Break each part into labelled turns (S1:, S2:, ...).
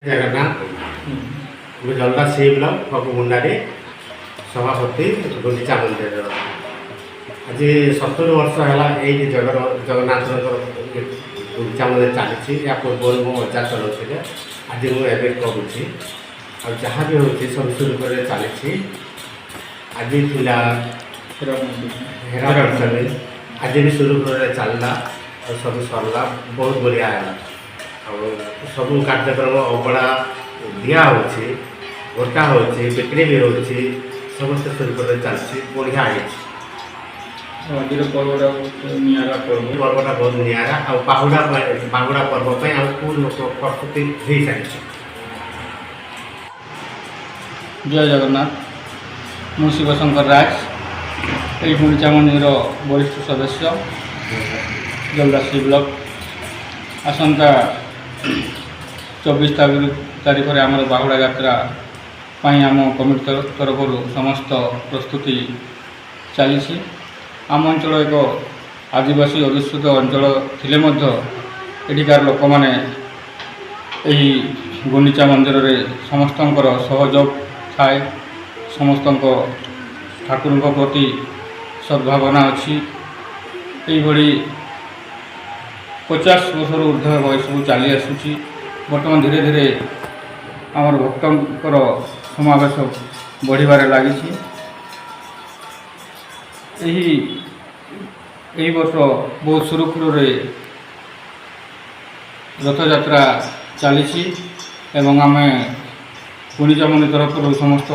S1: ଜଗନ୍ନାଥ ମୁଁ Jalda C block ଫଗୁମୁଣ୍ଡାରେ ସଭାପତି ଗୁଣ୍ଡିଚା ମନ୍ଦିରର ଆଜି 70 ବର୍ଷ ହେଲା ଏଇଠି ଜଗନ୍ନାଥଙ୍କର ଗୁଣ୍ଡିଚା ମନ୍ଦିର ଚାଲିଛି। ୟା ପୂର୍ବରୁ ମୋ ଅଜା ଚଲାଉଥିଲେ, ଆଜି ମୁଁ ଏବେ କରୁଛି। ଆଉ ଯାହା ବି ହେଉଛି ସବୁ ସୁରୁଖୁରୁରେ ଚାଲିଛି। ଆଜି ଥିଲା ହେରା ପଞ୍ଚମୀ, ଆଜି ବି ସୁରୁଖୁରୁରେ ଚାଲିଲା ଆଉ ସବୁ ସରିଲା, ବହୁତ ବଢ଼ିଆ ହେଲା। ଆଉ ସବୁ କାର୍ଯ୍ୟକ୍ରମ ଅବଢ଼ା ଦିଆ ହେଉଛି, ଗୋଟା ହେଉଛି, ବିକ୍ରି ବି ହେଉଛି, ସମସ୍ତେ ସୁରୁଖୁରୁରେ ଚାଲିଛି, ବଢ଼ିଆ ହେଇଛି।
S2: ଆଜିର ପର୍ବଟା ନିଆରା
S1: ପର୍ବଟା ବହୁତ ନିଆରା। ଆଉ ବାହୁଡ଼ା ପର୍ବ ପାଇଁ ଆଉ କେଉଁ ଲୋକ ପ୍ରସ୍ତୁତି ହେଇସାରିଛି।
S2: ଜୟ ଜଗନ୍ନାଥ। ମୁଁ ଶିବଶଙ୍କର ରାଜ, এই ଗୁଣ୍ଡିଚା ମନ୍ଦିର ବରିଷ୍ଠ ସଦସ୍ୟ, ଜଲଦା ସି ବ୍ଲକ। ଆସନ୍ତା 24 ତାରିଖରେ ଆମର ବାହୁଡ଼ା ଯାତ୍ରା ପାଇଁ ଆମ କମିଟି ତରଫରୁ ସମସ୍ତ ପ୍ରସ୍ତୁତି ଚାଲିଛି। ଆମ ଅଞ୍ଚଳ ଏକ ଆଦିବାସୀ ଅଧ୍ୟୁଷିତ ଅଞ୍ଚଳ ଥିଲେ ମଧ୍ୟ ଏଠିକାର ଲୋକମାନେ ଏହି ଗୁଣ୍ଡିଚା ମନ୍ଦିରରେ ସମସ୍ତଙ୍କର ସହଯୋଗ ଥାଏ। ସମସ୍ତଙ୍କ ଠାକୁରଙ୍କ ପ୍ରତି ସଦ୍ଭାବନା ଅଛି। ଏଇଭଳି 50 ବର୍ଷରୁ ଉର୍ଦ୍ଧ୍ୱ ବୟସକୁ ଚାଲି ଆସୁଛି। ବର୍ତ୍ତମାନ ଧୀରେ ଧୀରେ ଆମର ଭକ୍ତଙ୍କର ସମାବେଶ ବଢ଼ିବାରେ ଲାଗିଛି। ଏହି ବର୍ଷ ବହୁତ ସୁରୁଖୁରୁରେ ରଥଯାତ୍ରା ଚାଲିଛି ଏବଂ ଆମେ ଗୁଣ୍ଡିଚା ମନ୍ଦିର ତରଫରୁ ସମସ୍ତ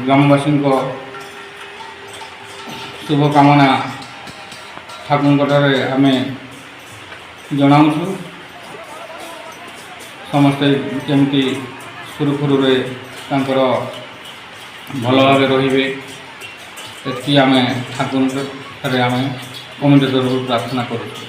S2: ଗ୍ରାମବାସୀଙ୍କ ଶୁଭକାମନା ଠାକୁରଙ୍କଠାରେ ଆମେ ଜଣାଉଛୁ। ସମସ୍ତେ କେମିତି ସୁରୁଖୁରୁରେ ତାଙ୍କର ଭଲ ଭାବେ ରହିବେ, ଏତିକି ଆମେ ଠାକୁରଙ୍କଠାରେ ଆମେ କମିଟି ତରଫରୁ ପ୍ରାର୍ଥନା କରୁଛୁ।